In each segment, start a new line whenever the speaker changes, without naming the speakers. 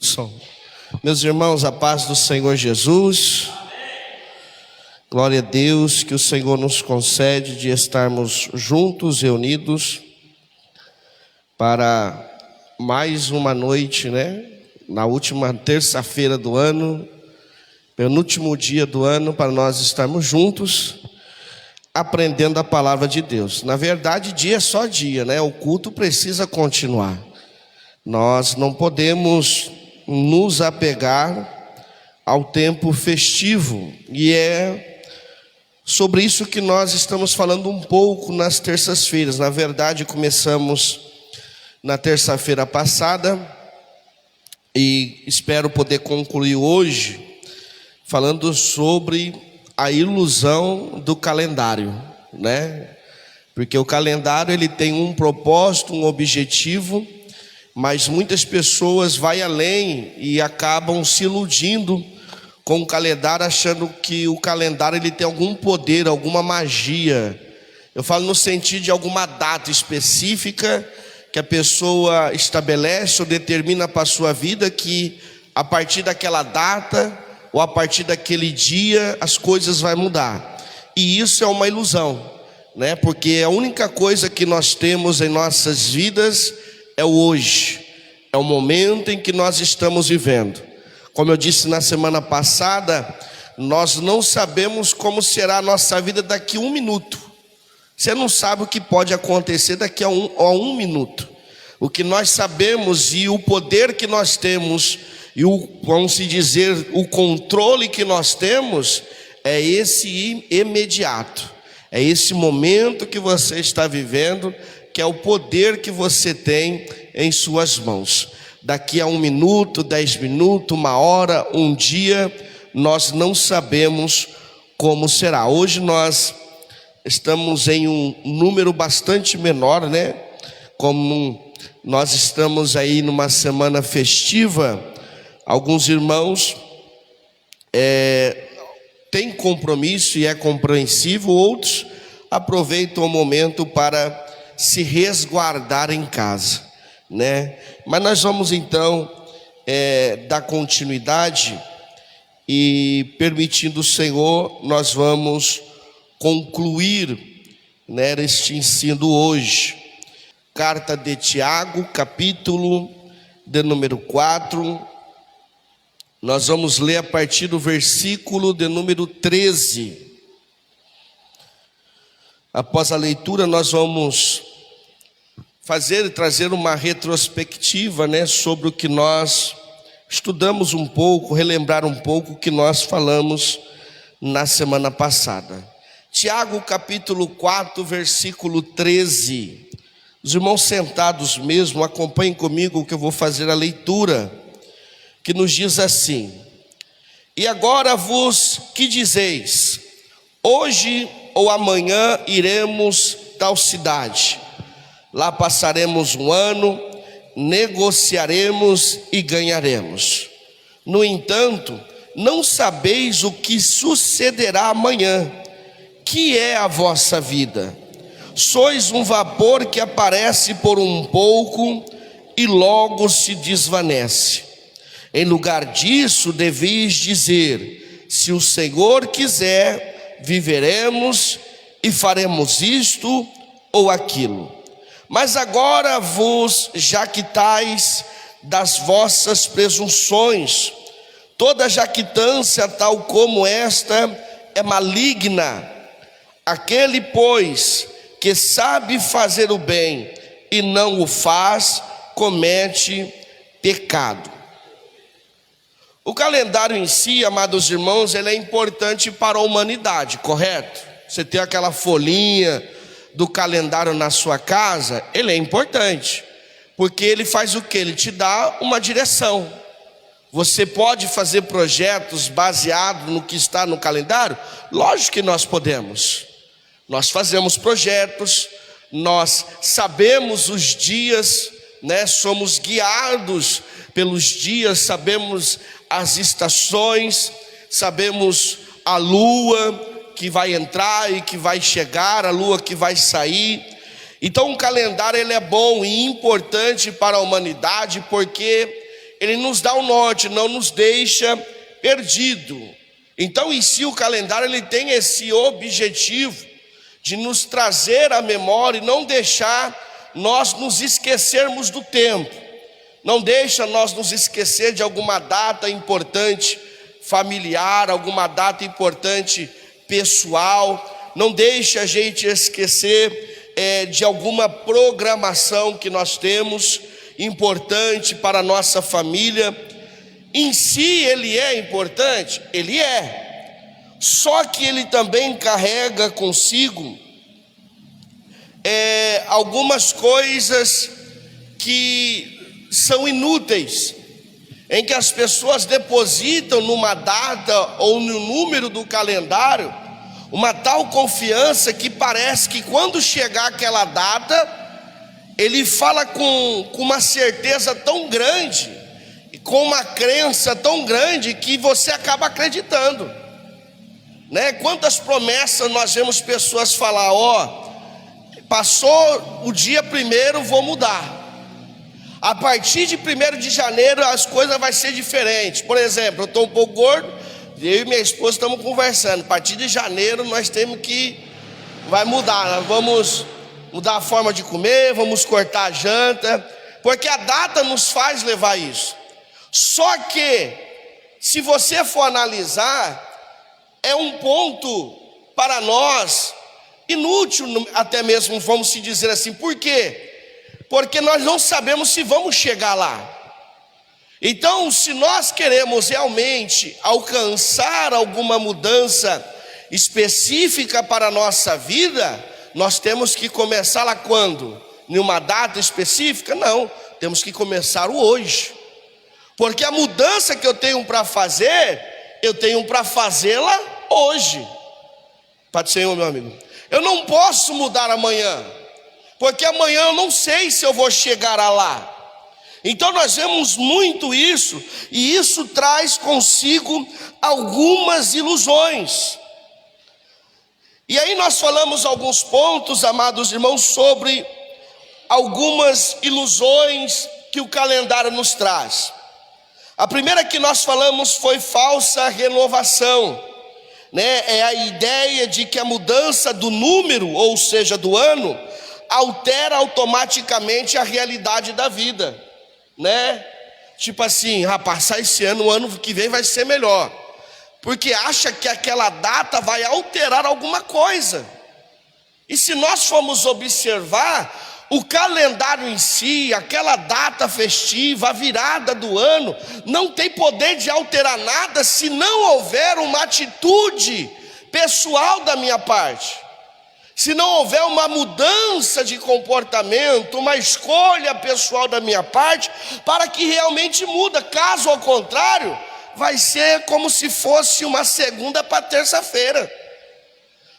som. Meus irmãos, a paz do Senhor Jesus. Glória a Deus que o Senhor nos concede de estarmos juntos, reunidos, para mais uma noite, na última terça-feira do ano, penúltimo dia do ano, para nós estarmos juntos, aprendendo a palavra de Deus. Na verdade, dia é só dia, o culto precisa continuar. Nós não podemos nos apegar ao tempo festivo, e é sobre isso que nós estamos falando um pouco nas terças-feiras. Na verdade, começamos na terça-feira passada e espero poder concluir hoje falando sobre a ilusão do calendário, Porque o calendário ele tem um propósito, um objetivo, mas muitas pessoas vão além e acabam se iludindo com o calendário, achando que o calendário ele tem algum poder, alguma magia. Eu falo no sentido de alguma data específica que a pessoa estabelece ou determina para a sua vida, que a partir daquela data ou a partir daquele dia as coisas vão mudar. E isso é uma ilusão, Porque a única coisa que nós temos em nossas vidas é o hoje, é o momento em que nós estamos vivendo. Como eu disse na semana passada, nós não sabemos como será a nossa vida daqui a um minuto. Você não sabe o que pode acontecer daqui a um minuto. O que nós sabemos e o poder que nós temos e vamos dizer, o controle que nós temos é esse imediato. É esse momento que você está vivendo, que é o poder que você tem em suas mãos. Daqui a 1 minuto, 10 minutos, 1 hora, um dia, nós não sabemos como será. Hoje nós estamos em um número bastante menor, Como nós estamos aí numa semana festiva, alguns irmãos têm compromisso e é compreensível, outros aproveitam o momento para se resguardar em casa, Mas nós vamos então dar continuidade e, permitindo o Senhor, nós vamos concluir este ensino hoje. Carta de Tiago, capítulo de número 4. Nós vamos ler a partir do versículo de número 13. Após a leitura, nós vamos trazer uma retrospectiva, sobre o que nós estudamos um pouco, relembrar um pouco o que nós falamos na semana passada. Tiago, capítulo 4, versículo 13. Os irmãos sentados mesmo, acompanhem comigo que eu vou fazer a leitura, que nos diz assim: E agora vos que dizeis, hoje ou amanhã iremos tal cidade, lá passaremos um ano, negociaremos e ganharemos. No entanto, não sabeis o que sucederá amanhã, que é a vossa vida. Sois um vapor que aparece por um pouco e logo se desvanece. Em lugar disso, deveis dizer: se o Senhor quiser, viveremos e faremos isto ou aquilo. Mas agora vos jactais das vossas presunções. Toda jactância tal como esta é maligna. Aquele, pois, que sabe fazer o bem e não o faz, comete pecado. O calendário em si, amados irmãos, ele é importante para a humanidade, correto? Você tem aquela folhinha do calendário na sua casa, ele é importante, porque ele faz o quê? Ele te dá uma direção. Você pode fazer projetos baseados no que está no calendário? Lógico que nós podemos. Nós fazemos projetos, nós sabemos os dias, somos guiados pelos dias, sabemos as estações, sabemos a lua que vai entrar e que vai chegar, a lua que vai sair. Então o calendário ele é bom e importante para a humanidade, porque ele nos dá o norte, não nos deixa perdido. Então, em si, o calendário ele tem esse objetivo de nos trazer à memória e não deixar nós nos esquecermos do tempo. Não deixa nós nos esquecer de alguma data importante familiar, alguma data importante pessoal. Não deixa a gente esquecer de alguma programação que nós temos importante para a nossa família. Em si ele é importante? Ele é. Só que ele também carrega consigo algumas coisas que são inúteis, em que as pessoas depositam numa data ou no número do calendário uma tal confiança que parece que quando chegar aquela data, ele fala com uma certeza tão grande, com uma crença tão grande, que você acaba acreditando, né? Quantas promessas nós vemos pessoas falar: passou o dia 1º, vou mudar. A partir de 1º de janeiro as coisas vão ser diferentes. Por exemplo, eu estou um pouco gordo, eu e minha esposa estamos conversando. A partir de janeiro nós temos que... vai mudar, nós vamos mudar a forma de comer, vamos cortar a janta, porque a data nos faz levar isso. Só que, se você for analisar, é um ponto para nós inútil, até mesmo, vamos se dizer assim. Por quê? Porque nós não sabemos se vamos chegar lá. Então, se nós queremos realmente alcançar alguma mudança específica para a nossa vida, nós temos que começar lá quando? Em uma data específica? Não, temos que começar o hoje. Porque a mudança que eu tenho para fazer, eu tenho para fazê-la hoje. Pode ser, meu amigo. Eu não posso mudar amanhã, porque amanhã eu não sei se eu vou chegar lá. Então nós vemos muito isso, e isso traz consigo algumas ilusões. E aí nós falamos alguns pontos, amados irmãos, sobre algumas ilusões que o calendário nos traz. A primeira que nós falamos foi falsa renovação, né? É a ideia de que a mudança do número, ou seja, do ano, altera automaticamente a realidade da vida, né? Tipo assim, passar esse ano, o ano que vem vai ser melhor, porque acha que aquela data vai alterar alguma coisa. E se nós formos observar, o calendário em si, aquela data festiva, a virada do ano, não tem poder de alterar nada se não houver uma atitude pessoal da minha parte. Se não houver uma mudança de comportamento, uma escolha pessoal da minha parte, para que realmente muda. Caso ao contrário, vai ser como se fosse uma segunda para terça-feira,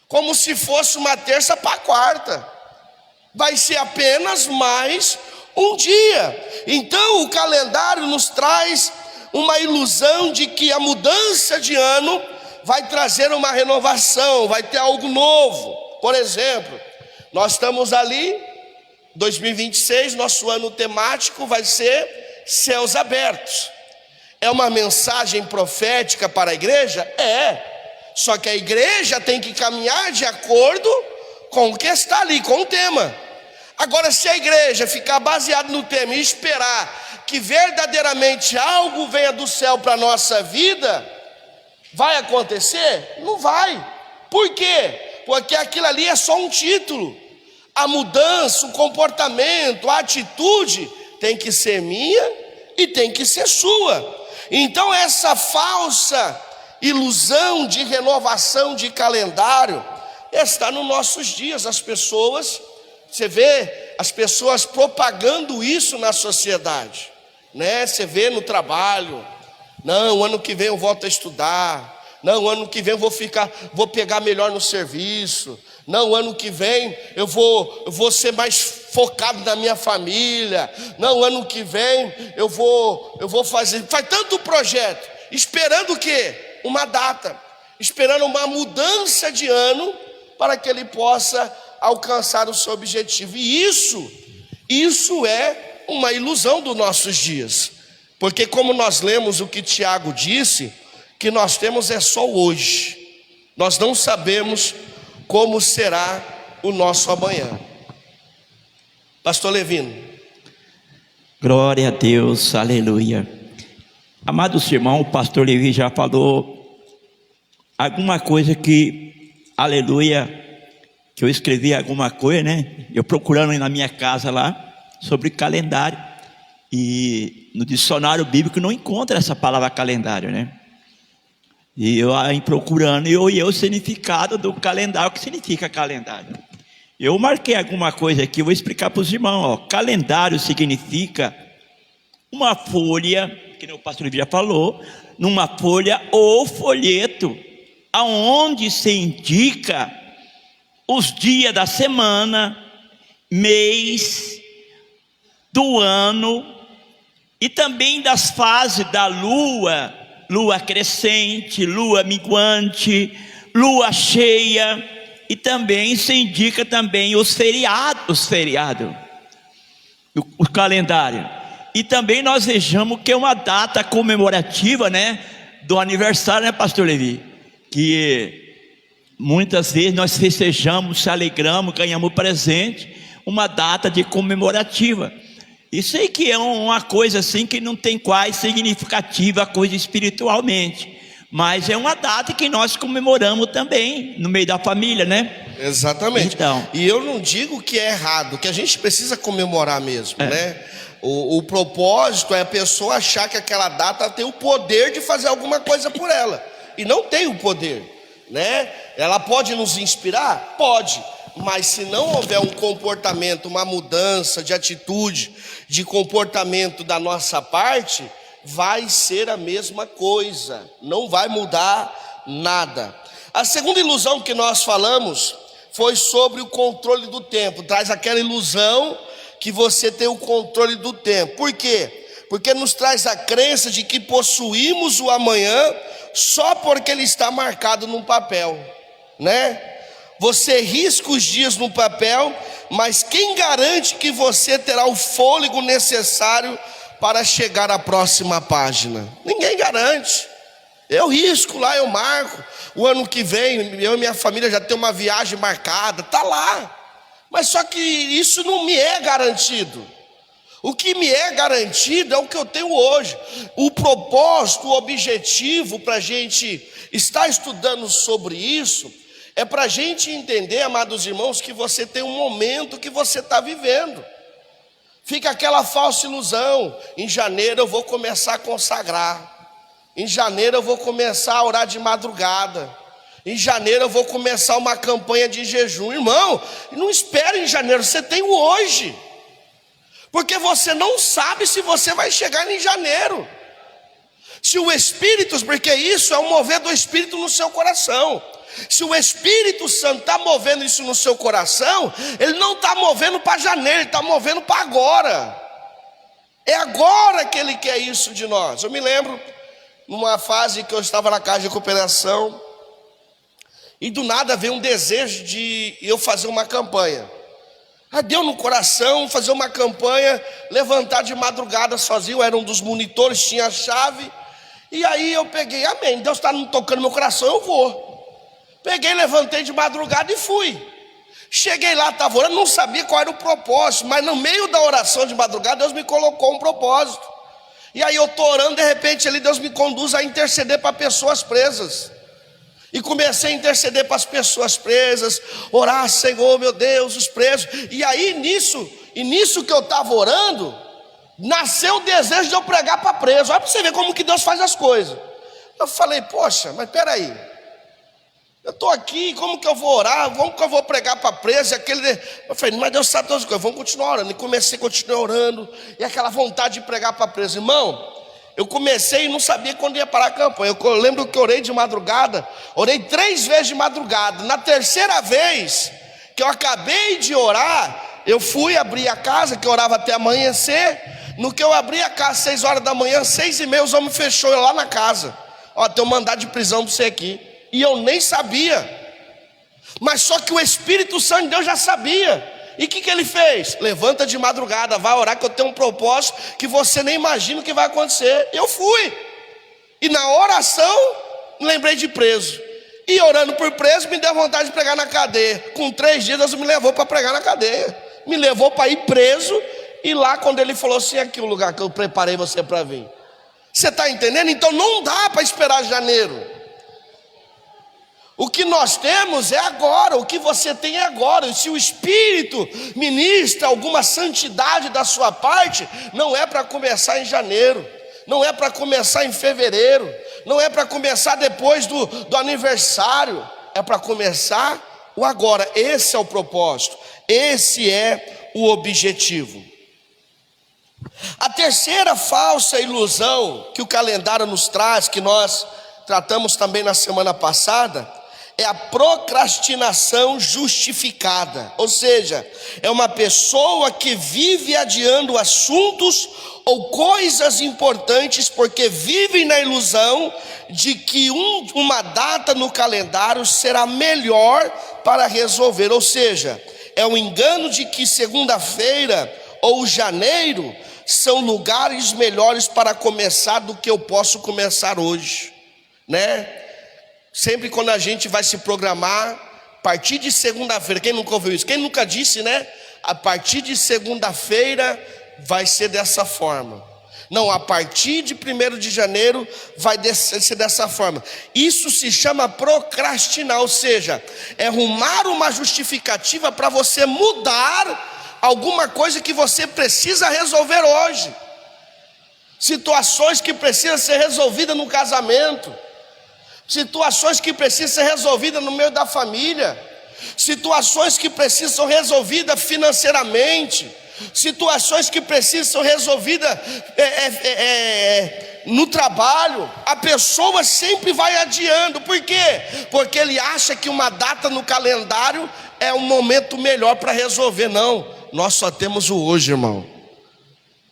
como se fosse uma terça para quarta. Vai ser apenas mais um dia. Então o calendário nos traz uma ilusão de que a mudança de ano vai trazer uma renovação, vai ter algo novo. Por exemplo, nós estamos ali, 2026, nosso ano temático vai ser céus abertos. É uma mensagem profética para a igreja? É. Só que a igreja tem que caminhar de acordo com o que está ali, com o tema. Agora, se a igreja ficar baseada no tema e esperar que verdadeiramente algo venha do céu para a nossa vida, vai acontecer? Não vai. Por quê? Porque aquilo ali é só um título. A mudança, o comportamento, a atitude tem que ser minha e tem que ser sua. Então essa falsa ilusão de renovação de calendário está nos nossos dias. As pessoas, você vê as pessoas propagando isso na sociedade, né? Você vê no trabalho: não, ano que vem eu volto a estudar. Não, ano que vem eu vou pegar melhor no serviço. Não, ano que vem eu vou ser mais focado na minha família. Não, ano que vem eu vou fazer. Faz tanto projeto, esperando o quê? Uma data, esperando uma mudança de ano para que ele possa alcançar o seu objetivo. E isso é uma ilusão dos nossos dias. Porque como nós lemos o que Tiago disse, que nós temos é só hoje. Nós não sabemos como será o nosso amanhã. Pastor Levino.
Glória a Deus, aleluia. Amados irmãos, o pastor Levi já falou alguma coisa que, aleluia, que eu escrevi alguma coisa, né? Eu procurando na minha casa lá, sobre calendário. E no dicionário bíblico não encontra essa palavra calendário, né? E eu aí procurando, e o significado do calendário, o que significa calendário. Eu marquei alguma coisa aqui, eu vou explicar para os irmãos. Ó. Calendário significa uma folha, que o pastor Livio já falou, numa folha ou folheto, aonde se indica os dias da semana, mês, do ano, e também das fases da lua, lua crescente, lua minguante, lua cheia, e também se indica também os feriados, o calendário. E também nós vejamos que é uma data comemorativa, né, do aniversário, né, pastor Levi? Que muitas vezes nós festejamos, se alegramos, ganhamos presente, uma data de comemorativa. E sei que é uma coisa assim que não tem quase significativa coisa espiritualmente, mas é uma data que nós comemoramos também no meio da família, né?
Exatamente.
Então,
e eu não digo que é errado, que a gente precisa comemorar mesmo, né? O propósito é a pessoa achar que aquela data tem o poder de fazer alguma coisa por ela, e não tem o poder, né? Ela pode nos inspirar? Pode. Mas se não houver um comportamento, uma mudança de atitude, de comportamento da nossa parte, vai ser a mesma coisa, não vai mudar nada. A segunda ilusão que nós falamos foi sobre o controle do tempo. Traz aquela ilusão que você tem o controle do tempo. Por quê? Porque nos traz a crença de que possuímos o amanhã só porque ele está marcado num papel, né? Você risca os dias no papel, mas quem garante que você terá o fôlego necessário para chegar à próxima página? Ninguém garante. Eu risco lá, eu marco. O ano que vem, eu e minha família já tem uma viagem marcada, está lá. Mas só que isso não me é garantido. O que me é garantido é o que eu tenho hoje. O propósito, o objetivo para a gente estar estudando sobre isso é para a gente entender, amados irmãos, que você tem um momento que você está vivendo. Fica aquela falsa ilusão. Em janeiro eu vou começar a consagrar. Em janeiro eu vou começar a orar de madrugada. Em janeiro eu vou começar uma campanha de jejum. Irmão, não espere em janeiro, você tem o hoje. Porque você não sabe se você vai chegar em janeiro. Se o Espírito, porque isso é o mover do Espírito no seu coração. Se o Espírito Santo está movendo isso no seu coração, ele não está movendo para janeiro, ele está movendo para agora. É agora que ele quer isso de nós. Eu me lembro, numa fase que eu estava na casa de recuperação, e do nada veio um desejo de eu fazer uma campanha. Deu no coração fazer uma campanha, levantar de madrugada sozinho. Eu era um dos monitores, tinha a chave. E aí eu peguei, amém, Deus está tocando no meu coração, eu vou. Peguei, levantei de madrugada e fui. Cheguei lá, estava orando, não sabia qual era o propósito, mas no meio da oração de madrugada, Deus me colocou um propósito. E aí eu estou orando, de repente ali Deus me conduz a interceder para pessoas presas. E comecei a interceder para as pessoas presas, orar, Senhor, meu Deus, os presos. E aí nisso que eu estava orando, nasceu o desejo de eu pregar para preso. Olha para você ver como que Deus faz as coisas. Eu falei, poxa, mas peraí, eu estou aqui, como que eu vou orar? Como que eu vou pregar para preso? Eu falei, mas Deus sabe todas as coisas, vamos continuar orando. E continuei orando, e aquela vontade de pregar para preso. Irmão, eu comecei e não sabia quando ia parar a campanha. Eu lembro que eu orei de madrugada, orei 3 vezes de madrugada. Na terceira vez que eu acabei de orar, eu fui abrir a casa, que eu orava até amanhecer. No que eu abri a casa, 6 horas da manhã, 6h30, os homens fechou eu lá na casa. Ó, tem um mandado de prisão para você aqui. E eu nem sabia. Mas só que o Espírito Santo de Deus já sabia. E o que ele fez? Levanta de madrugada, vai orar que eu tenho um propósito que você nem imagina o que vai acontecer. Eu fui. E na oração, lembrei de preso. E orando por preso, me deu vontade de pregar na cadeia. Com 3 dias, Deus me levou para pregar na cadeia. Me levou para ir preso. E lá, quando ele falou assim, aqui é o lugar que eu preparei você para vir. Você está entendendo? Então não dá para esperar janeiro. O que nós temos é agora, o que você tem é agora. E se o Espírito ministra alguma santidade da sua parte, não é para começar em janeiro, não é para começar em fevereiro, não é para começar depois do aniversário, é para começar o agora. Esse é o propósito, esse é o objetivo. A terceira falsa ilusão que o calendário nos traz, que nós tratamos também na semana passada, é a procrastinação justificada. Ou seja, é uma pessoa que vive adiando assuntos ou coisas importantes porque vivem na ilusão de que uma data no calendário será melhor para resolver. Ou seja, é o engano de que segunda-feira ou janeiro são lugares melhores para começar do que eu posso começar hoje, né? Sempre quando a gente vai se programar, a partir de segunda-feira, quem nunca ouviu isso? Quem nunca disse, né? A partir de segunda-feira vai ser dessa forma. Não, a partir de 1º de janeiro vai ser dessa forma. Isso se chama procrastinar, ou seja, é arrumar uma justificativa para você mudar alguma coisa que você precisa resolver hoje. Situações que precisam ser resolvidas no casamento, situações que precisam ser resolvidas no meio da família, situações que precisam ser resolvidas financeiramente, situações que precisam ser resolvidas no trabalho. A pessoa sempre vai adiando. Por quê? Porque ele acha que uma data no calendário é um momento melhor para resolver. Não, nós só temos o hoje, irmão.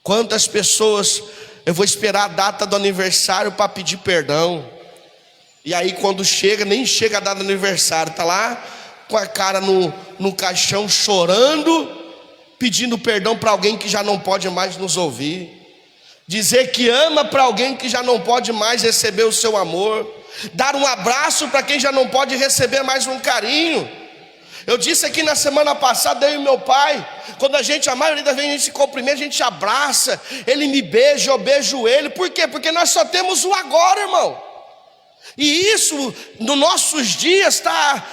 Quantas pessoas, eu vou esperar a data do aniversário para pedir perdão, e aí quando chega, nem chega a data do aniversário, está lá com a cara no caixão chorando, pedindo perdão para alguém que já não pode mais nos ouvir, dizer que ama para alguém que já não pode mais receber o seu amor, dar um abraço para quem já não pode receber mais um carinho. Eu disse aqui na semana passada, eu e meu pai, quando a maioria das vezes a gente se cumprimenta, a gente abraça, ele me beija, eu beijo ele. Por quê? Porque nós só temos o agora, irmão. E isso nos nossos dias está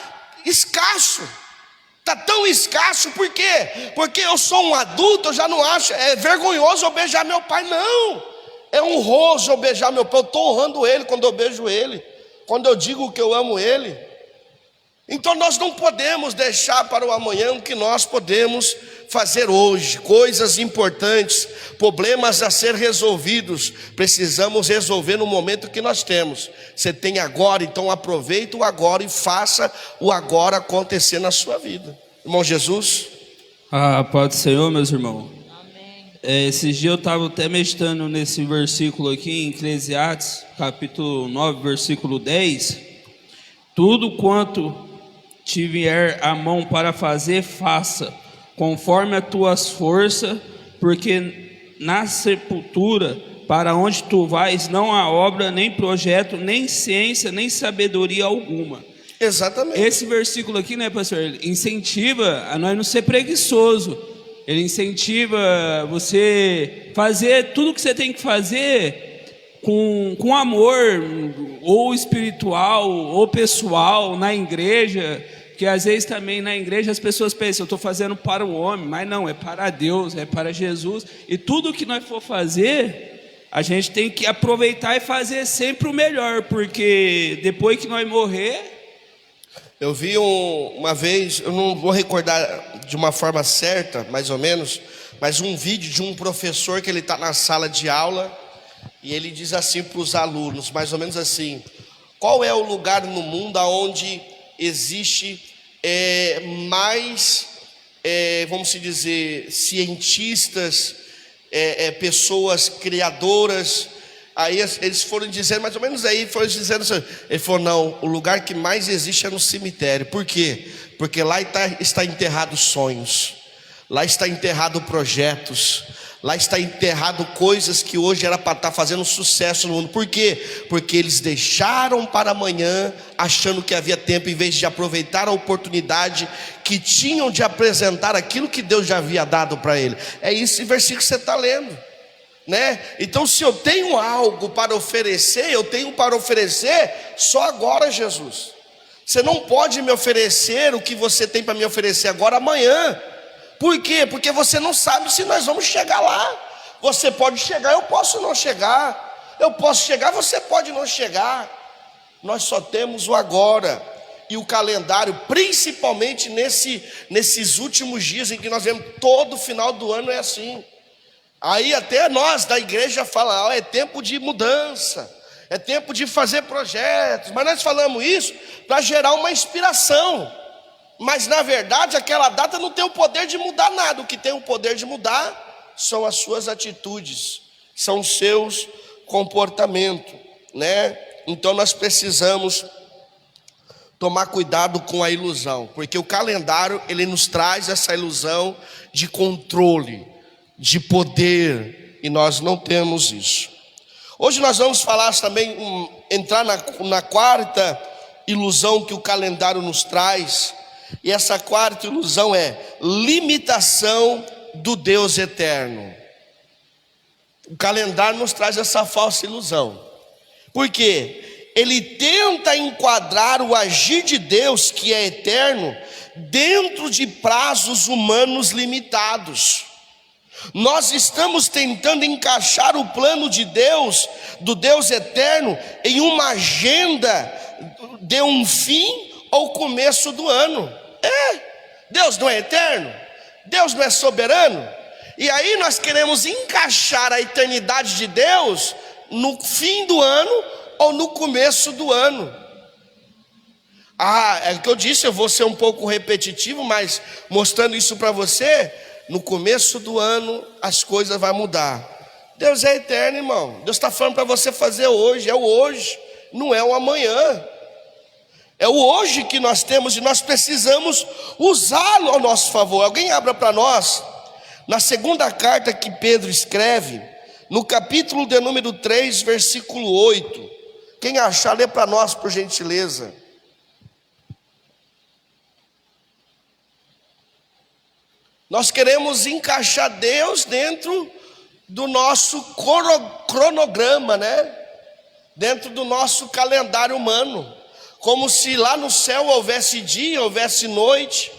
escasso. Está tão escasso, por quê? Porque eu sou um adulto, eu já não acho, é vergonhoso eu beijar meu pai, não. É honroso eu beijar meu pai, eu estou honrando ele quando eu beijo ele, quando eu digo que eu amo ele. Então nós não podemos deixar para o amanhã o que nós podemos fazer hoje, coisas importantes, problemas a ser resolvidos, precisamos resolver no momento que nós temos. Você tem agora, então aproveita o agora e faça o agora acontecer na sua vida. Irmão Jesus.
A paz do Senhor, meus irmãos. Amém. Esses dias eu estava até meditando nesse versículo aqui em Eclesiastes, capítulo 9, versículo 10. Tudo quanto te vier a mão para fazer, faça, conforme as tuas forças, porque na sepultura, para onde tu vais, não há obra, nem projeto, nem ciência, nem sabedoria alguma.
Exatamente.
Esse versículo aqui, né, pastor, ele incentiva a nós não ser preguiçoso. Ele incentiva você fazer tudo que você tem que fazer com amor, ou espiritual, ou pessoal, na igreja. Que às vezes também na igreja as pessoas pensam, eu estou fazendo para o homem, mas não, é para Deus, é para Jesus. E tudo que nós for fazer, a gente tem que aproveitar e fazer sempre o melhor, porque depois que nós morrer...
Eu vi uma vez, eu não vou recordar de uma forma certa, mais ou menos, mas um vídeo de um professor que ele está na sala de aula e ele diz assim para os alunos, mais ou menos assim: qual é o lugar no mundo onde existe mais, vamos dizer, cientistas, pessoas criadoras? Aí eles foram dizendo, mais ou menos aí, foram dizendo assim, ele falou, não, o lugar que mais existe é no cemitério. Por quê? Porque lá está enterrados sonhos. Lá está enterrado projetos, lá está enterrado coisas que hoje era para estar fazendo sucesso no mundo. Por quê? Porque eles deixaram para amanhã, achando que havia tempo, em vez de aproveitar a oportunidade que tinham de apresentar aquilo que Deus já havia dado para ele. É esse versículo que você está lendo, né? Então, se eu tenho algo para oferecer, eu tenho para oferecer só agora, Jesus. Você não pode me oferecer o que você tem para me oferecer agora, amanhã. Por quê? Porque você não sabe se nós vamos chegar lá. Você pode chegar, eu posso não chegar. Eu posso chegar, você pode não chegar. Nós só temos o agora. E o calendário, principalmente nesses últimos dias em que nós vemos, todo final do ano é assim. Aí até nós da igreja falamos, é tempo de mudança, é tempo de fazer projetos. Mas nós falamos isso para gerar uma inspiração. Mas na verdade aquela data não tem o poder de mudar nada. O que tem o poder de mudar são as suas atitudes, são os seus comportamentos, né? Então nós precisamos tomar cuidado com a ilusão, porque o calendário ele nos traz essa ilusão de controle, de poder, e nós não temos isso. Hoje nós vamos falar também, entrar na quarta ilusão que o calendário nos traz. E essa quarta ilusão é limitação do Deus eterno. O calendário nos traz essa falsa ilusão. Por quê? Ele tenta enquadrar o agir de Deus, que é eterno, dentro de prazos humanos limitados. Nós estamos tentando encaixar o plano de Deus, do Deus eterno, em uma agenda de um fim ou começo do ano. Deus não é eterno? Deus não é soberano? E aí nós queremos encaixar a eternidade de Deus no fim do ano ou no começo do ano. É o que eu disse, eu vou ser um pouco repetitivo, mas mostrando isso para você, no começo do ano as coisas vão mudar. Deus é eterno, irmão. Deus está falando para você fazer hoje, é o hoje, não é o amanhã. É o hoje que nós temos e nós precisamos usá-lo ao nosso favor. Alguém abra para nós, na segunda carta que Pedro escreve, no capítulo de número 3, versículo 8. Quem achar, lê para nós, por gentileza. Nós queremos encaixar Deus dentro do nosso cronograma, né? Dentro do nosso calendário humano. Como se lá no céu houvesse dia, houvesse noite.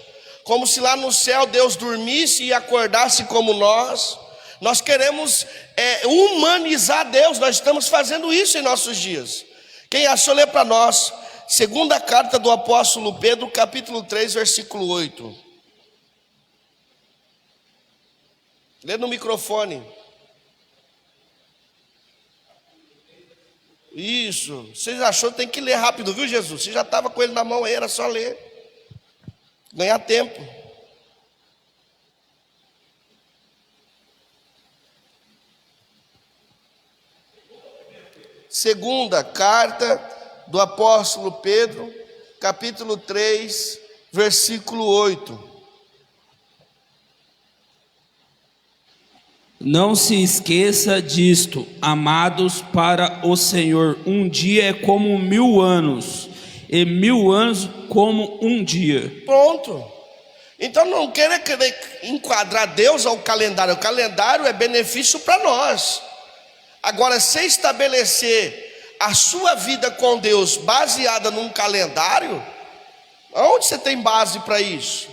Como se lá no céu Deus dormisse e acordasse como nós. Nós queremos humanizar Deus. Nós estamos fazendo isso em nossos dias. Quem achou, lê para nós. Segunda carta do apóstolo Pedro, capítulo 3, versículo 8. Lê no microfone. Isso, vocês achou que tem que ler rápido, viu, Jesus? Você já estava com ele na mão aí, era só ler. Ganhar tempo. Segunda carta do apóstolo Pedro, capítulo 3, versículo 8.
Não se esqueça disto, amados, para o Senhor, um dia é como 1000 anos, e 1000 anos como um dia.
Pronto. Então não querer enquadrar Deus ao calendário. O calendário é benefício para nós. Agora, se estabelecer a sua vida com Deus baseada num calendário, onde você tem base para isso?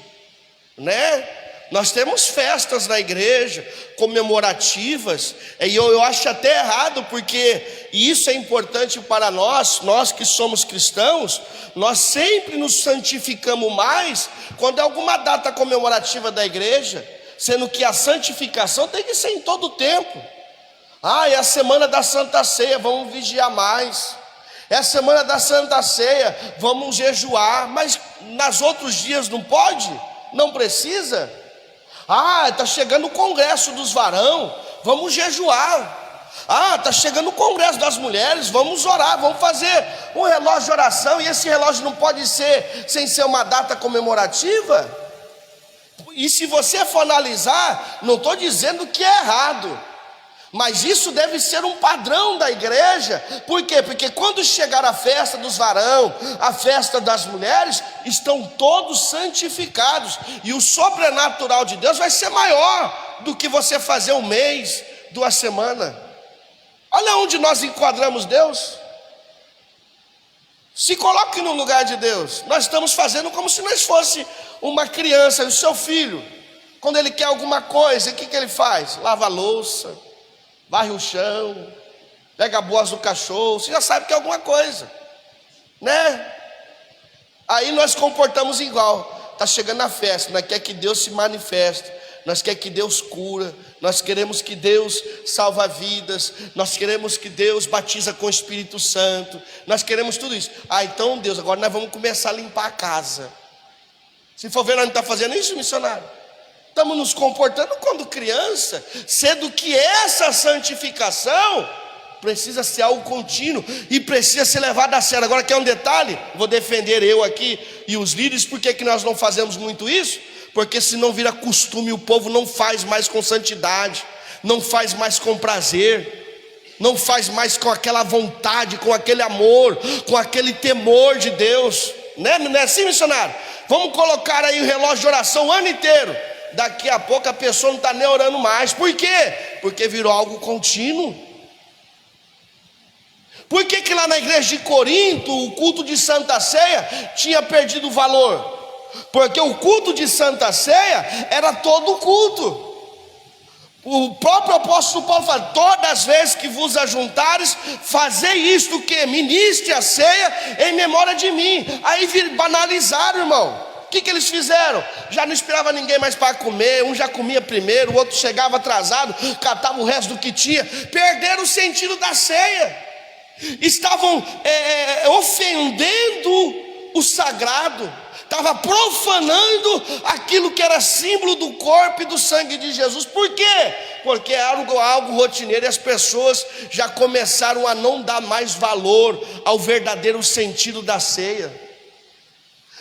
Né? Nós temos festas na igreja, comemorativas, e eu acho até errado, porque isso é importante para nós que somos cristãos. Nós sempre nos santificamos mais quando é alguma data comemorativa da igreja, sendo que a santificação tem que ser em todo o tempo. É a semana da Santa Ceia, vamos vigiar mais. É a semana da Santa Ceia, vamos jejuar. Mas nos outros dias não pode? Não precisa? Está chegando o congresso dos varão, vamos jejuar. Está chegando o congresso das mulheres, vamos orar, vamos fazer um relógio de oração. E esse relógio não pode ser sem ser uma data comemorativa? E se você for analisar, não estou dizendo que é errado, mas isso deve ser um padrão da igreja. Por quê? Porque quando chegar a festa dos varão, a festa das mulheres, estão todos santificados, e o sobrenatural de Deus vai ser maior do que você fazer um mês, 2 semanas. Olha onde nós enquadramos Deus. Se coloque no lugar de Deus. Nós estamos fazendo como se nós fosse uma criança. E o seu filho, quando ele quer alguma coisa, o que ele faz? Lava a louça, varre o chão, pega a boas do cachorro. Você já sabe que é alguma coisa, né? Aí nós comportamos igual. Está chegando a festa, nós queremos que Deus se manifeste, nós queremos que Deus cura, nós queremos que Deus salva vidas, nós queremos que Deus batiza com o Espírito Santo, nós queremos tudo isso. Então Deus, agora nós vamos começar a limpar a casa. Se for ver, nós não estamos fazendo isso, missionário. Estamos nos comportando quando criança, sendo que essa santificação precisa ser algo contínuo e precisa ser levado a sério. Agora, quer um detalhe? Vou defender eu aqui e os líderes. Por que nós não fazemos muito isso? Porque senão vira costume, o povo não faz mais com santidade, não faz mais com prazer, não faz mais com aquela vontade, com aquele amor, com aquele temor de Deus, né? Não é assim, missionário? Vamos colocar aí o relógio de oração o ano inteiro. Daqui a pouco a pessoa não está nem orando mais. Por quê? Porque virou algo contínuo. Por que lá na igreja de Corinto o culto de Santa Ceia tinha perdido o valor? Porque o culto de Santa Ceia era todo o culto. O próprio apóstolo Paulo fala: todas as vezes que vos ajuntares, fazei isto, que ministre a ceia em memória de mim. Aí banalizaram, irmão. O que eles fizeram? Já não esperava ninguém mais para comer. Um já comia primeiro, o outro chegava atrasado, catava o resto do que tinha. Perderam o sentido da ceia. Estavam ofendendo o sagrado, estava profanando aquilo que era símbolo do corpo e do sangue de Jesus. Por quê? Porque era algo rotineiro, e as pessoas já começaram a não dar mais valor ao verdadeiro sentido da ceia.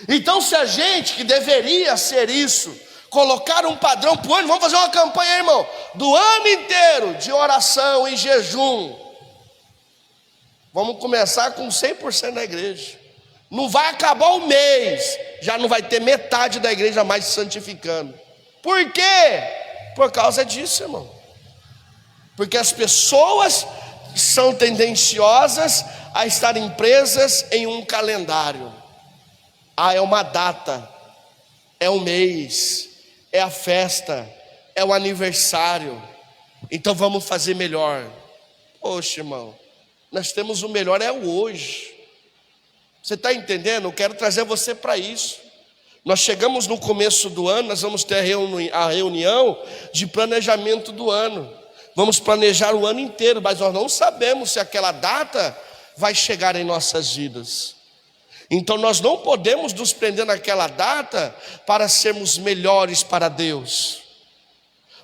Então, se a gente, que deveria ser isso, colocar um padrão para o ano, vamos fazer uma campanha, irmão, do ano inteiro de oração e jejum. Vamos começar com 100% da igreja. Não vai acabar o mês, já não vai ter metade da igreja mais se santificando. Por quê? Por causa disso, irmão. Porque as pessoas são tendenciosas a estarem presas em um calendário. É uma data, é um mês, é a festa, é o aniversário. Então vamos fazer melhor. Poxa, irmão, nós temos o melhor, é o hoje. Você está entendendo? Eu quero trazer você para isso. Nós chegamos no começo do ano, nós vamos ter a reunião de planejamento do ano. Vamos planejar o ano inteiro, mas nós não sabemos se aquela data vai chegar em nossas vidas. Então nós não podemos nos prender naquela data para sermos melhores para Deus.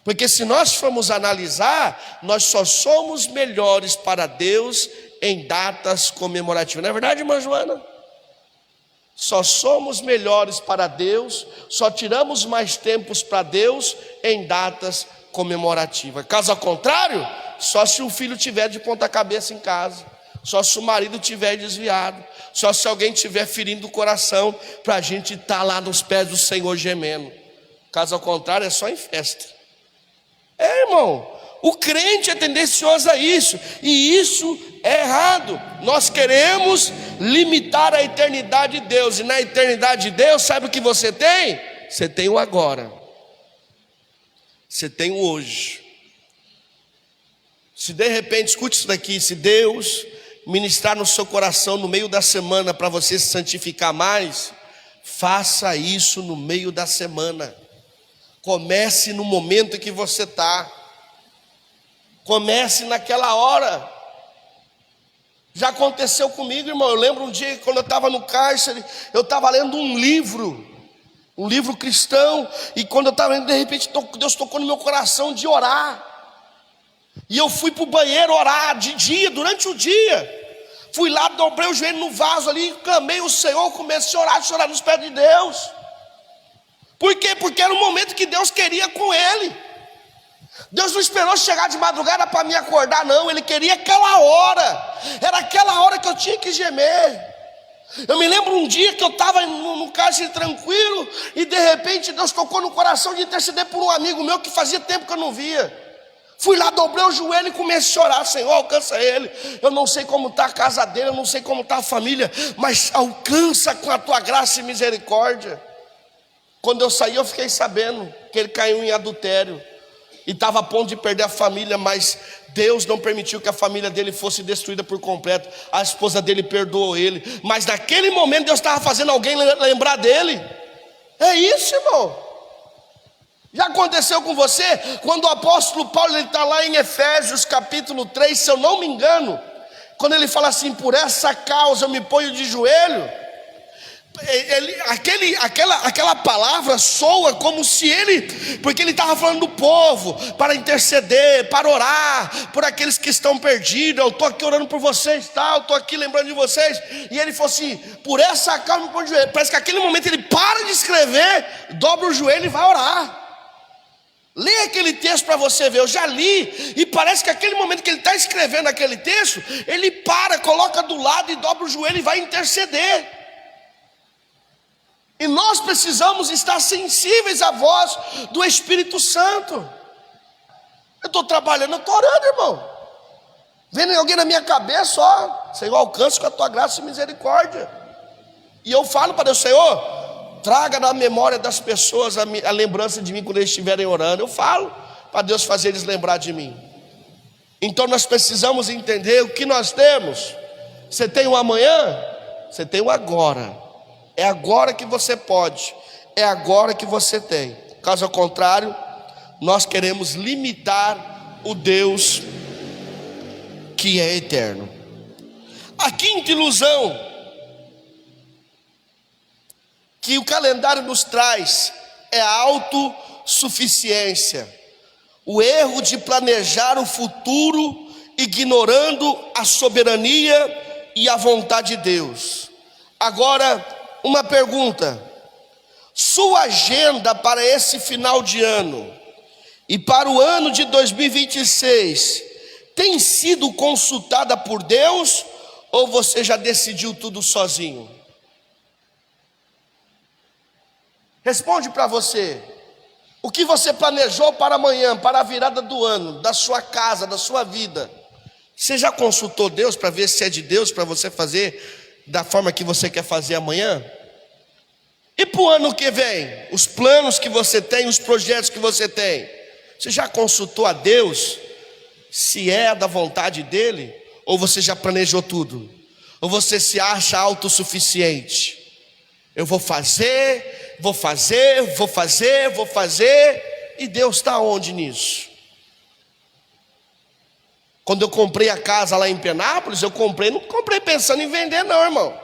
Porque se nós formos analisar, nós só somos melhores para Deus em datas comemorativas. Não é verdade, irmã Joana? Só somos melhores para Deus, só tiramos mais tempos para Deus em datas comemorativas. Caso contrário, só se o filho tiver de ponta cabeça em casa, só se o marido tiver desviado, só se alguém tiver ferindo o coração, para a gente estar lá nos pés do Senhor gemendo. Caso contrário, é só em festa. Irmão, o crente é tendencioso a isso, e isso é errado. Nós queremos limitar a eternidade de Deus, e na eternidade de Deus, sabe o que você tem? Você tem o agora, você tem o hoje. Se de repente, escute isso daqui, se Deus ministrar no seu coração no meio da semana para você se santificar mais, faça isso no meio da semana. Comece no momento em que você está. Comece naquela hora. Já aconteceu comigo, irmão. Eu lembro um dia, quando eu estava no cárcere, eu estava lendo um livro cristão, e quando eu estava lendo, de repente Deus tocou no meu coração de orar. E eu fui para o banheiro orar de dia, durante o dia. Fui lá, dobrei o joelho no vaso ali, clamei o Senhor, comecei a chorar nos pés de Deus. Por quê? Porque era o momento que Deus queria com ele. Deus não esperou chegar de madrugada para me acordar, não. Ele queria aquela hora. Era aquela hora que eu tinha que gemer. Eu me lembro um dia que eu estava no cárcere tranquilo, e de repente Deus tocou no coração de interceder por um amigo meu que fazia tempo que eu não via. Fui lá, dobrei o joelho e comecei a orar: Senhor, alcança ele. Eu não sei como está a casa dele, eu não sei como está a família, mas alcança com a tua graça e misericórdia. Quando eu saí, eu fiquei sabendo que ele caiu em adultério e estava a ponto de perder a família, mas Deus não permitiu que a família dele fosse destruída por completo. A esposa dele perdoou ele, mas naquele momento Deus estava fazendo alguém lembrar dele. É isso, irmão. Já aconteceu com você? Quando o apóstolo Paulo está lá em Efésios capítulo 3, se eu não me engano, quando ele fala assim: por essa causa eu me ponho de joelho, aquela palavra soa como se ele, porque ele estava falando do povo, para interceder, para orar por aqueles que estão perdidos. Eu estou aqui orando por vocês, tá? Eu estou aqui lembrando de vocês. E ele falou assim: por essa causa me põe de joelho. Parece que naquele momento ele para de escrever, dobra o joelho e vai orar. Lê aquele texto para você ver. Eu já li, e parece que aquele momento que ele está escrevendo aquele texto, ele para, coloca do lado e dobra o joelho e vai interceder. E nós precisamos estar sensíveis à voz do Espírito Santo. Eu estou trabalhando, eu estou orando, irmão. Vendo alguém na minha cabeça, ó: Senhor, alcance com a tua graça e misericórdia. E eu falo para Deus: Senhor, traga na memória das pessoas a lembrança de mim quando eles estiverem orando. Eu falo para Deus fazer eles lembrar de mim. Então nós precisamos entender o que nós temos. Você tem o amanhã, você tem o agora. É agora que você pode, é agora que você tem. Caso contrário, nós queremos limitar o Deus que é eterno. A quinta ilusão que o calendário nos traz é a autossuficiência. O erro de planejar o futuro ignorando a soberania e a vontade de Deus. Agora, uma pergunta: sua agenda para esse final de ano e para o ano de 2026 tem sido consultada por Deus, ou você já decidiu tudo sozinho? Responde para você. O que você planejou para amanhã, para a virada do ano, da sua casa, da sua vida, você já consultou Deus para ver se é de Deus para você fazer da forma que você quer fazer amanhã? E para o ano que vem, os planos que você tem, os projetos que você tem, você já consultou a Deus se é da vontade dele? Ou você já planejou tudo? Ou você se acha autossuficiente? Eu vou fazer, e Deus está onde nisso? Quando eu comprei a casa lá em Penápolis, não comprei pensando em vender não, irmão.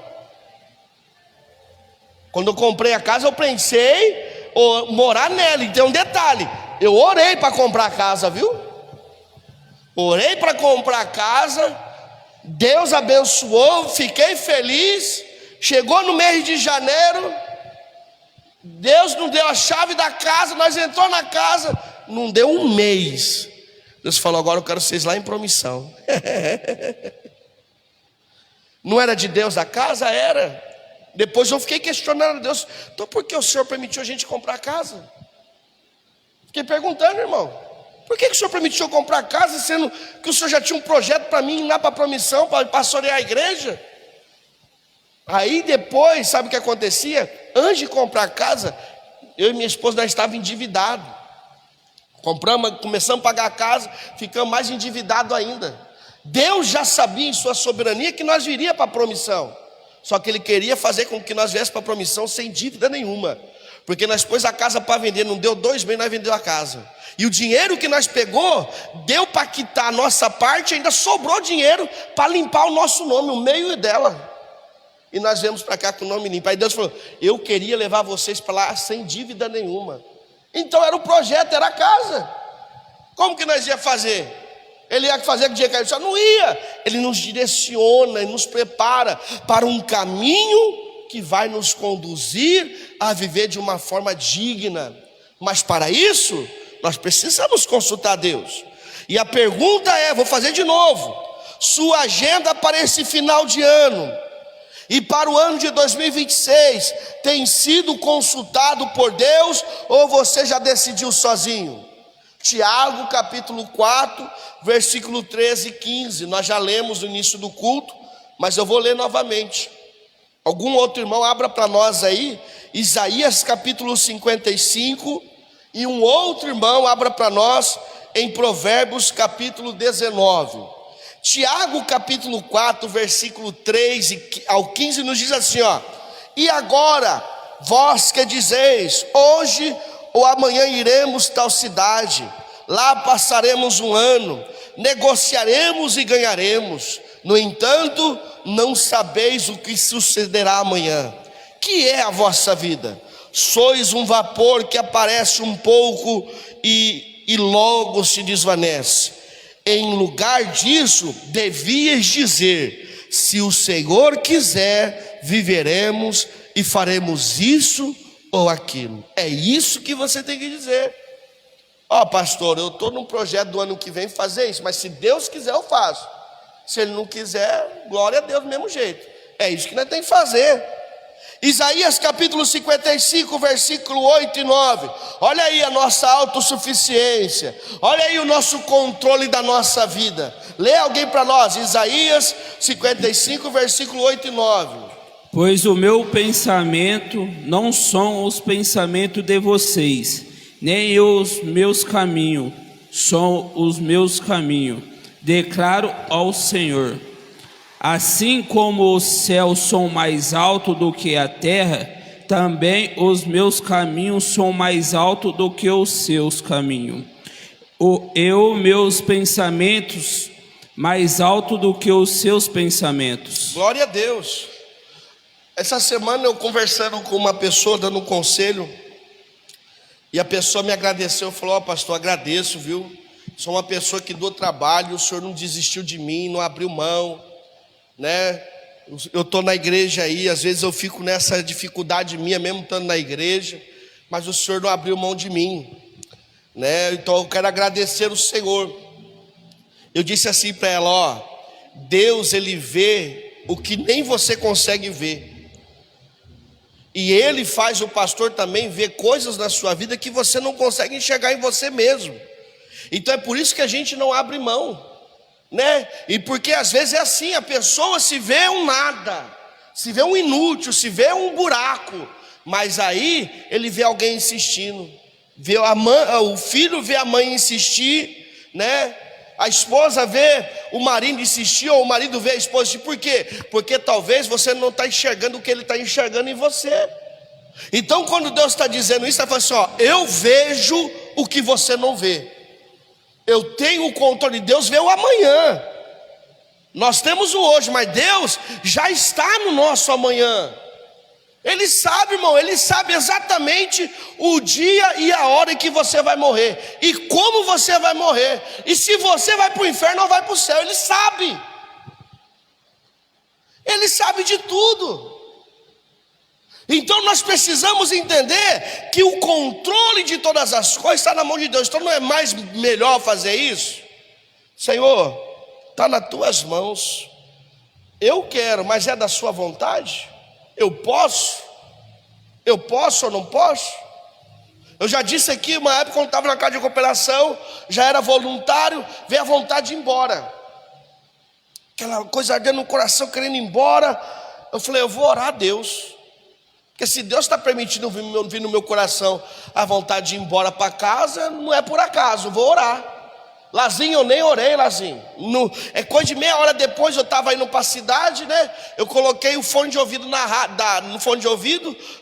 Quando eu comprei a casa, eu pensei morar nela. E tem um detalhe: eu orei para comprar a casa, viu? Orei para comprar a casa, Deus abençoou, fiquei feliz. Chegou no mês de janeiro, Deus não deu a chave da casa, nós entramos na casa, não deu um mês, Deus falou: agora eu quero vocês lá em Promissão. Não era de Deus a casa? Era. Depois eu fiquei questionando a Deus: então por que o Senhor permitiu a gente comprar a casa? Fiquei perguntando, irmão: por que o Senhor permitiu eu comprar a casa, sendo que o Senhor já tinha um projeto para mim ir lá para Promissão, para pastorear a igreja? Aí depois, sabe o que acontecia? Antes de comprar a casa, eu e minha esposa nós estávamos endividados. Começamos a pagar a casa, ficamos mais endividados ainda. Deus já sabia em sua soberania que nós viríamos para a Promissão. Só que Ele queria fazer com que nós viéssemos para a Promissão sem dívida nenhuma. Porque nós pôs a casa para vender, não deu 2 meses, nós vendemos a casa. E o dinheiro que nós pegou, deu para quitar a nossa parte, ainda sobrou dinheiro para limpar o nosso nome, o meio dela. E nós viemos para cá com o nome limpo. Aí Deus falou: eu queria levar vocês para lá sem dívida nenhuma. Então era o projeto, era a casa. Como que nós ia fazer? Ele ia fazer com o dia que ele só não ia. Ele nos direciona e nos prepara para um caminho que vai nos conduzir a viver de uma forma digna. Mas para isso, nós precisamos consultar Deus. E a pergunta é, vou fazer de novo: sua agenda para esse final de ano e para o ano de 2026 tem sido consultado por Deus, ou você já decidiu sozinho? Tiago capítulo 4, versículo 13 e 15, nós já lemos no início do culto, mas eu vou ler novamente. Algum outro irmão abra para nós aí, Isaías capítulo 55, e um outro irmão abra para nós em Provérbios capítulo 19. Tiago capítulo 4, versículo 3 ao 15 nos diz assim, ó: e agora, vós que dizeis, hoje ou amanhã iremos tal cidade, lá passaremos um ano, negociaremos e ganharemos, no entanto, não sabeis o que sucederá amanhã. Que é a vossa vida? Sois um vapor que aparece um pouco e logo se desvanece. Em lugar disso, devias dizer: se o Senhor quiser, viveremos e faremos isso ou aquilo. É isso que você tem que dizer. Ó, pastor, eu estou num projeto do ano que vem fazer isso, mas se Deus quiser eu faço. Se Ele não quiser, glória a Deus do mesmo jeito. É isso que nós temos que fazer. Isaías capítulo 55, versículo 8 e 9. Olha aí a nossa autossuficiência. Olha aí o nosso controle da nossa vida. Lê alguém para nós, Isaías 55, versículo 8 e 9.
Pois o meu pensamento não são os pensamentos de vocês, nem os meus caminhos são os meus caminhos, declaro ao Senhor. Assim como os céus são mais altos do que a terra, também os meus caminhos são mais altos do que os seus caminhos. Meus pensamentos mais altos do que os seus pensamentos.
Glória a Deus. Essa semana eu conversando com uma pessoa, dando um conselho, e a pessoa me agradeceu, falou: ó, pastor, agradeço, viu? Sou uma pessoa que dou trabalho, o senhor não desistiu de mim, não abriu mão, né? Eu estou na igreja aí, às vezes eu fico nessa dificuldade minha mesmo estando na igreja, mas o senhor não abriu mão de mim, né? Então eu quero agradecer o Senhor. Eu disse assim para ela: ó, Deus, Ele vê o que nem você consegue ver, e Ele faz o pastor também ver coisas na sua vida que você não consegue enxergar em você mesmo. Então é por isso que a gente não abre mão, né? E porque às vezes é assim, a pessoa se vê um nada, se vê um inútil, se vê um buraco, mas aí ele vê alguém insistindo, vê o filho vê a mãe insistir, né? A esposa vê o marido insistir, ou o marido vê a esposa insistir. Por quê? Porque talvez você não está enxergando o que ele está enxergando em você. Então quando Deus está dizendo isso, Ele está falando assim: ó, eu vejo o que você não vê. Eu tenho o controle. Deus vê o amanhã. Nós temos o hoje, mas Deus já está no nosso amanhã. Ele sabe, irmão, Ele sabe exatamente o dia e a hora em que você vai morrer, e como você vai morrer, e se você vai para o inferno ou vai para o céu. Ele sabe. Ele sabe de tudo. Então nós precisamos entender que o controle de todas as coisas está na mão de Deus. Então não é mais melhor fazer isso? Senhor, está nas tuas mãos. Eu quero, mas é da sua vontade? Eu posso ou não posso? Eu já disse aqui, uma época quando estava na casa de recuperação, já era voluntário, veio a vontade de ir embora, aquela coisa ardendo no coração, querendo ir embora. Eu falei: eu vou orar a Deus, porque se Deus está permitindo vir no meu coração a vontade de ir embora para casa, não é por acaso, eu vou orar. Lazinho, eu nem orei, Lazinho. É coisa de meia hora depois, eu estava indo para a cidade, né? Eu coloquei o fone de ouvido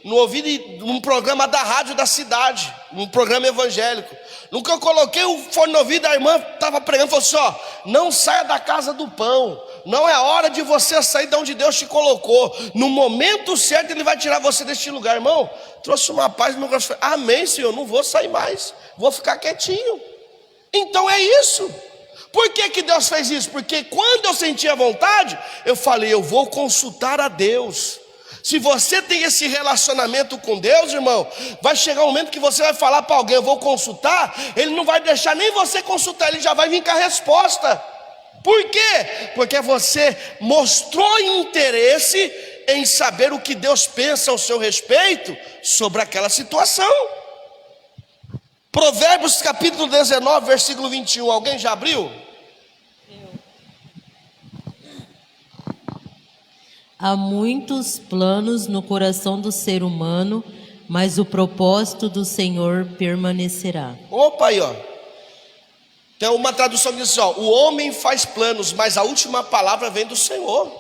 no ouvido num programa da rádio da cidade, num programa evangélico. No que eu coloquei o fone no ouvido, a irmã estava pregando, falou assim: ó, não saia da casa do pão. Não é hora de você sair de onde Deus te colocou. No momento certo Ele vai tirar você deste lugar. Irmão, trouxe uma paz no meu coração. Amém, Senhor, não vou sair mais, vou ficar quietinho. Então é isso. Por que Deus fez isso? Porque quando eu senti a vontade, eu falei: eu vou consultar a Deus. Se você tem esse relacionamento com Deus, irmão, vai chegar um momento que você vai falar para alguém, eu vou consultar, ele não vai deixar nem você consultar, ele já vai vir com a resposta. Por quê? Porque você mostrou interesse em saber o que Deus pensa ao seu respeito sobre aquela situação. Provérbios capítulo 19, versículo 21, alguém já abriu?
Há muitos planos no coração do ser humano, mas o propósito do Senhor permanecerá.
Opa, aí ó. Tem uma tradução que diz assim, ó, o homem faz planos, mas a última palavra vem do Senhor.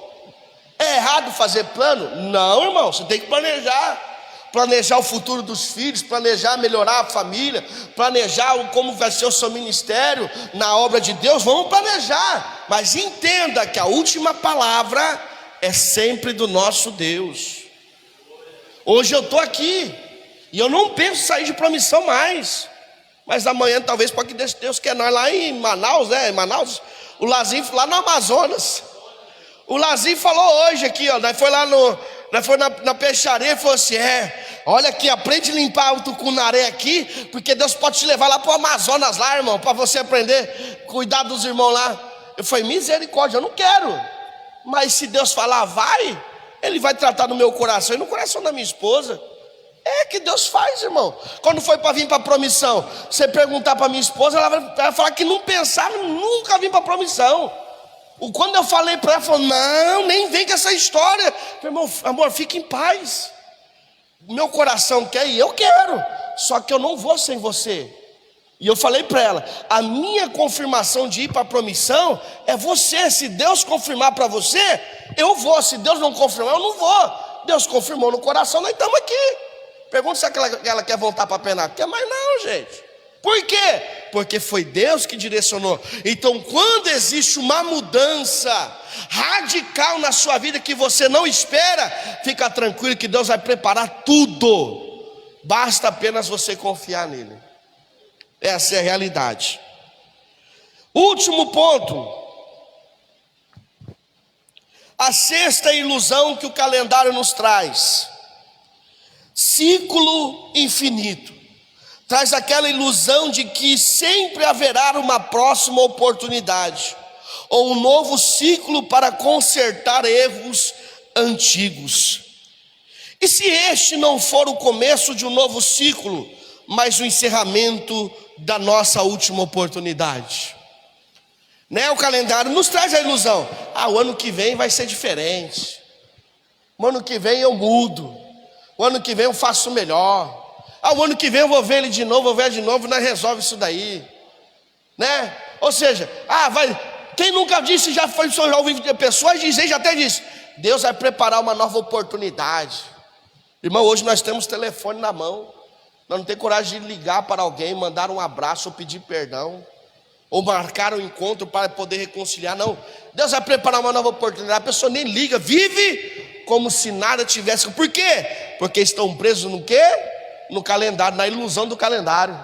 É errado fazer plano? Não, irmão, você tem que planejar. Planejar o futuro dos filhos, planejar melhorar a família, planejar como vai ser o seu ministério na obra de Deus, vamos planejar. Mas entenda que a última palavra é sempre do nosso Deus. Hoje eu estou aqui e eu não penso sair de promissão mais. Mas amanhã talvez porque Deus quer nós lá em Manaus, né? Em Manaus, o Lazinho lá no Amazonas. O Lazinho falou hoje aqui, ó. Nós foi na peixaria e falou assim: olha aqui, aprende a limpar o tucunaré aqui, porque Deus pode te levar lá para o Amazonas lá, irmão, para você aprender, cuidar dos irmãos lá. Eu falei, misericórdia, eu não quero. Mas se Deus falar, vai, Ele vai tratar no meu coração e no coração da minha esposa. É que Deus faz, irmão. Quando foi para vir para a promissão, você perguntar para minha esposa, ela vai falar que não pensava, nunca vim para a promissão. Quando eu falei para ela, ela falou, não, nem vem com essa história. Eu falei, irmão, amor, fique em paz. Meu coração quer ir, eu quero, só que eu não vou sem você. E eu falei para ela, a minha confirmação de ir para a promissão é você. Se Deus confirmar para você, eu vou. Se Deus não confirmar, eu não vou. Deus confirmou no coração, nós estamos aqui. Pergunta se ela quer voltar para penar. Quer mais não, gente. Por quê? Porque foi Deus que direcionou. Então quando existe uma mudança radical na sua vida que você não espera, fica tranquilo que Deus vai preparar tudo. Basta apenas você confiar nele. Essa é a realidade. Último ponto. A sexta ilusão que o calendário nos traz. Ciclo infinito. Traz aquela ilusão de que sempre haverá uma próxima oportunidade, ou um novo ciclo para consertar erros antigos. E se este não for o começo de um novo ciclo, mas o encerramento da nossa última oportunidade? Né? O calendário nos traz a ilusão. O ano que vem vai ser diferente. O ano que vem eu mudo. O ano que vem eu faço melhor. O ano que vem eu vou ver ele de novo, vou ver ele de novo, nós resolve isso daí. Né? Ou seja, quem nunca disse, já ouviu pessoas dizer, já até disse, Deus vai preparar uma nova oportunidade. Irmão, hoje nós temos telefone na mão. Nós não temos coragem de ligar para alguém, mandar um abraço ou pedir perdão, ou marcar um encontro para poder reconciliar. Não, Deus vai preparar uma nova oportunidade. A pessoa nem liga, vive como se nada tivesse. Por quê? Porque estão presos no quê? No calendário, na ilusão do calendário.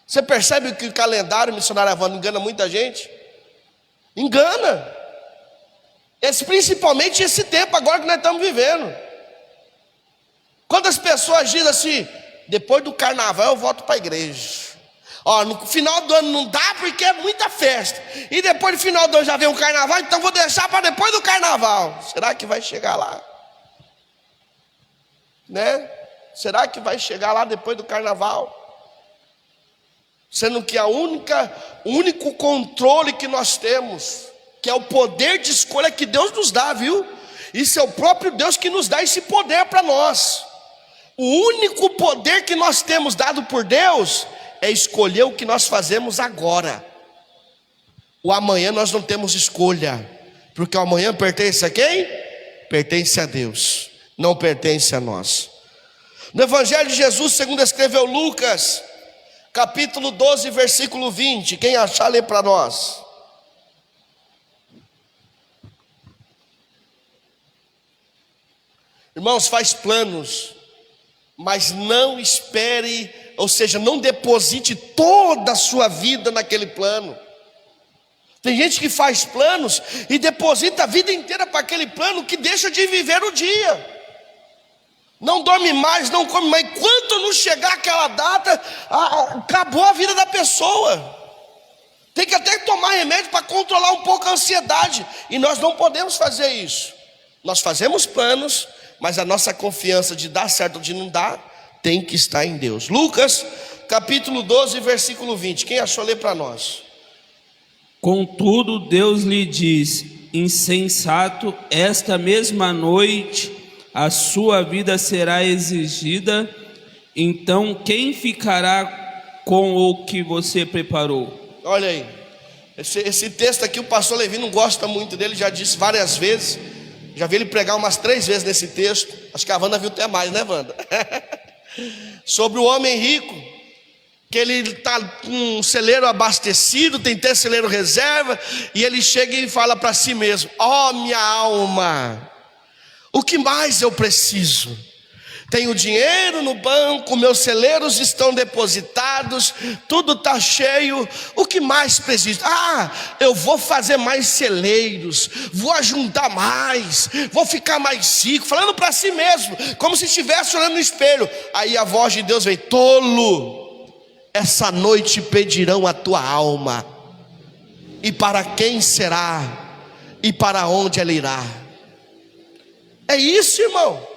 Você percebe que o calendário, missionário Evandro, engana muita gente? Engana. Principalmente esse tempo agora que nós estamos vivendo. Quantas pessoas dizem assim, depois do carnaval eu volto para a igreja. No final do ano não dá porque é muita festa. E depois do final do ano já vem o carnaval, então vou deixar para depois do carnaval. Será que vai chegar lá? Né? Será que vai chegar lá depois do carnaval? Sendo que o único controle que nós temos, que é o poder de escolha que Deus nos dá, viu? Isso é o próprio Deus que nos dá esse poder para nós. O único poder que nós temos dado por Deus é escolher o que nós fazemos agora. O amanhã nós não temos escolha, porque o amanhã pertence a quem? Pertence a Deus, não pertence a nós. No Evangelho de Jesus, segundo escreveu Lucas, capítulo 12, versículo 20. Quem achar, lê para nós. Irmãos, faz planos, mas não espere, ou seja, não deposite toda a sua vida naquele plano. Tem gente que faz planos e deposita a vida inteira para aquele plano, que deixa de viver o dia. Não dorme mais, não come mais. Enquanto não chegar aquela data, acabou a vida da pessoa. Tem que até tomar remédio para controlar um pouco a ansiedade. E nós não podemos fazer isso. Nós fazemos planos, mas a nossa confiança de dar certo ou de não dar tem que estar em Deus. Lucas capítulo 12, versículo 20. Quem achou, lê para nós.
Contudo, Deus lhe diz: insensato, esta mesma noite a sua vida será exigida. Então quem ficará com o que você preparou?
Olha aí, esse texto aqui o pastor Levi não gosta muito dele, já disse várias vezes. Já vi ele pregar umas 3 vezes nesse texto. Acho que a Wanda viu até mais, né, Wanda? Sobre o homem rico, que ele está com um celeiro abastecido, tem até celeiro reserva, e ele chega e fala para si mesmo: ó, minha alma, o que mais eu preciso? Tenho dinheiro no banco, meus celeiros estão depositados, tudo está cheio, o que mais preciso? Eu vou fazer mais celeiros, vou ajuntar mais, vou ficar mais rico, falando para si mesmo, como se estivesse olhando no espelho. Aí a voz de Deus vem: tolo, essa noite pedirão a tua alma, e para quem será, e para onde ela irá? É isso, irmão.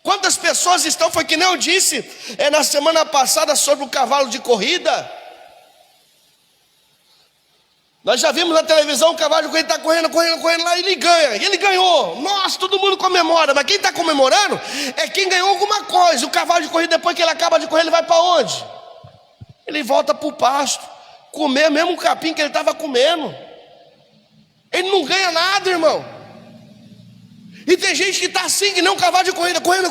Quantas pessoas estão, foi que nem eu disse na semana passada sobre o cavalo de corrida. Nós já vimos na televisão o cavalo de corrida está correndo lá, e ele ganha, e ele ganhou. Nossa, todo mundo comemora, mas quem está comemorando é quem ganhou alguma coisa. O cavalo de corrida, depois que ele acaba de correr, ele vai para onde? Ele volta para o pasto, comer mesmo o capim que ele estava comendo. Ele não ganha nada, irmão. E tem gente que está assim, que nem um cavalo de corrida, correndo.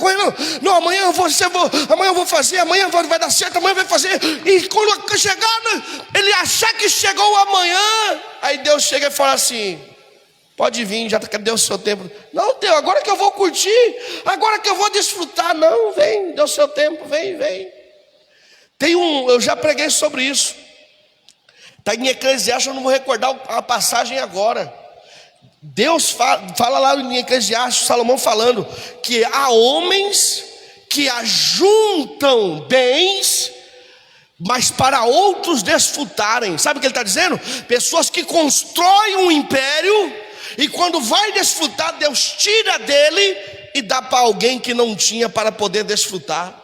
Não, amanhã eu vou fazer, amanhã vai dar certo, amanhã vai fazer. E quando chegar, ele achar que chegou o amanhã, aí Deus chega e fala assim: pode vir, já deu o seu tempo. Não, Deus, agora que eu vou curtir, agora que eu vou desfrutar. Não, vem, deu o seu tempo, vem. Eu já preguei sobre isso. Está em Eclesiastes, eu não vou recordar a passagem agora. Deus fala lá em Eclesiastes, Salomão falando que há homens que ajuntam bens, mas para outros desfrutarem. Sabe o que ele está dizendo? Pessoas que constroem um império, e quando vai desfrutar, Deus tira dele e dá para alguém que não tinha para poder desfrutar.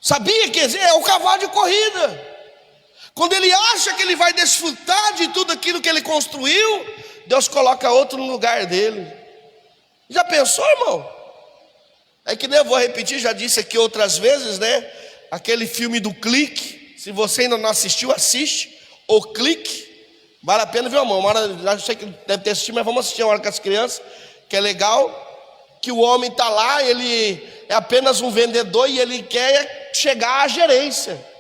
Sabia que é o cavalo de corrida. Quando ele acha que ele vai desfrutar de tudo aquilo que ele construiu, Deus coloca outro no lugar dele. Já pensou, irmão? É que nem eu vou repetir, já disse aqui outras vezes, né? Aquele filme do Clique. Se você ainda não assistiu, assiste. O Clique. Vale a pena, viu, irmão? Já sei que deve ter assistido, mas vamos assistir uma hora com as crianças, que é legal. Que o homem está lá, ele é apenas um vendedor e ele quer chegar à gerência.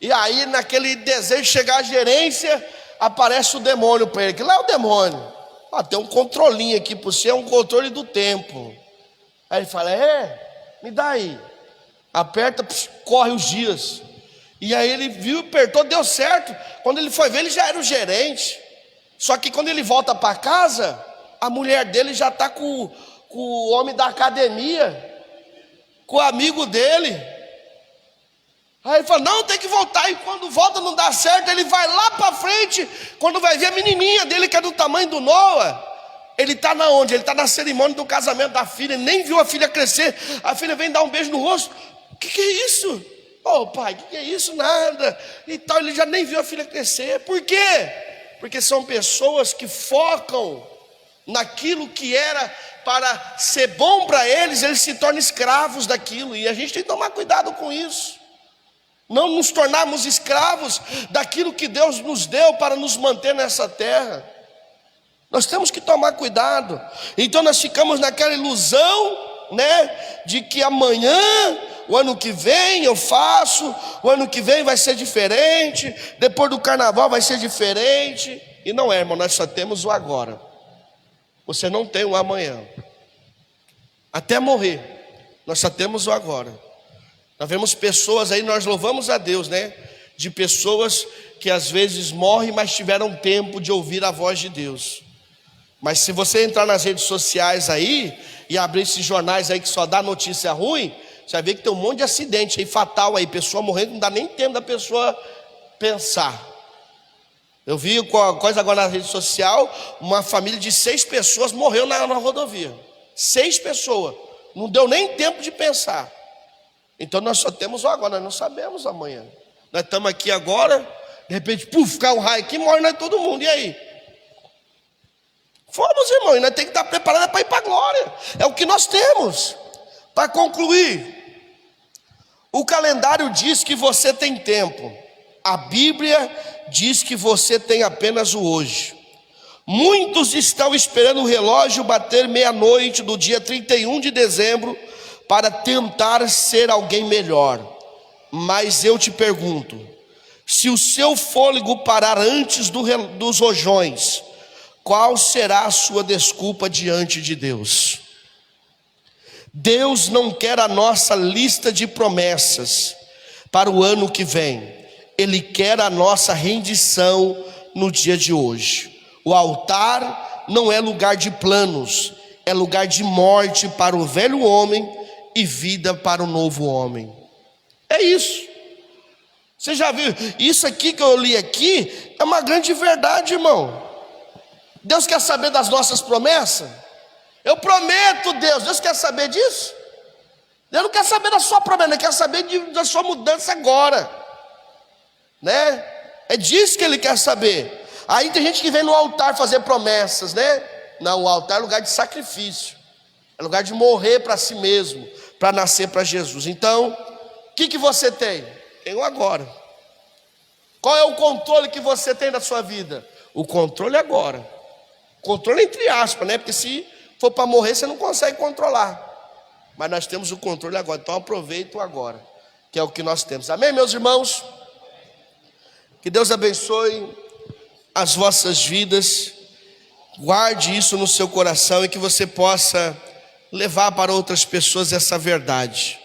E aí, naquele desejo de chegar à gerência, aparece o demônio para ele. Que lá é o demônio. Tem um controlinho aqui para você, é um controle do tempo. Aí ele fala: me dá aí. Aperta, corre os dias. E aí ele viu, apertou, deu certo. Quando ele foi ver, ele já era o gerente. Só que quando ele volta para casa, a mulher dele já está com o homem da academia, com o amigo dele. Aí ele fala: não, tem que voltar. E quando volta não dá certo, ele vai lá para frente. Quando vai ver a menininha dele, que é do tamanho do Noah, ele está na onde? Ele está na cerimônia do casamento da filha. Ele nem viu a filha crescer. A filha vem dar um beijo no rosto. O que é isso? Pai, o que é isso? Nada. E tal, ele já nem viu a filha crescer. Por quê? Porque são pessoas que focam naquilo que era para ser bom para eles se tornam escravos daquilo. E a gente tem que tomar cuidado com isso. Não nos tornarmos escravos daquilo que Deus nos deu para nos manter nessa terra. Nós temos que tomar cuidado. Então nós ficamos naquela ilusão, né, de que amanhã, o ano que vem eu faço, o ano que vem vai ser diferente, depois do carnaval vai ser diferente. E não é, irmão, nós só temos o agora. Você não tem o amanhã. Até morrer, nós só temos o agora. Nós vemos pessoas aí, nós louvamos a Deus, né? De pessoas que às vezes morrem, mas tiveram tempo de ouvir a voz de Deus. Mas se você entrar nas redes sociais aí e abrir esses jornais aí que só dá notícia ruim, você vai ver que tem um monte de acidente aí fatal aí, pessoa morrendo, não dá nem tempo da pessoa pensar. Eu vi coisa agora na rede social, uma família de 6 pessoas morreu na rodovia. 6 pessoas, não deu nem tempo de pensar. Então nós só temos o agora, nós não sabemos amanhã. Nós estamos aqui agora, de repente, puf, cai um raio aqui, morre nós todo mundo, e aí? Fomos, irmão, e nós temos que estar preparados para ir para a glória. É o que nós temos. Para concluir, o calendário diz que você tem tempo. A Bíblia diz que você tem apenas o hoje. Muitos estão esperando o relógio bater meia-noite do dia 31 de dezembro para tentar ser alguém melhor. Mas eu te pergunto, se o seu fôlego parar antes dos rojões, qual será a sua desculpa diante de Deus? Deus não quer a nossa lista de promessas para o ano que vem. Ele quer a nossa rendição no dia de hoje. O altar não é lugar de planos, é lugar de morte para o velho homem e vida para o novo homem. É isso. Você já viu? Isso aqui que eu li aqui é uma grande verdade, irmão. Deus quer saber das nossas promessas? Eu prometo, Deus quer saber disso? Deus não quer saber da sua promessa, Ele quer saber da sua mudança agora, né? É disso que Ele quer saber. Aí tem gente que vem no altar fazer promessas, né? Não, o altar é lugar de sacrifício, é lugar de morrer para si mesmo, para nascer para Jesus. Então, o que você tem? Tem o agora. Qual é o controle que você tem da sua vida? O controle agora. Controle entre aspas, né? Porque se for para morrer, você não consegue controlar. Mas nós temos o controle agora. Então aproveita o agora, que é o que nós temos. Amém, meus irmãos? Que Deus abençoe as vossas vidas. Guarde isso no seu coração e que você possa levar para outras pessoas essa verdade.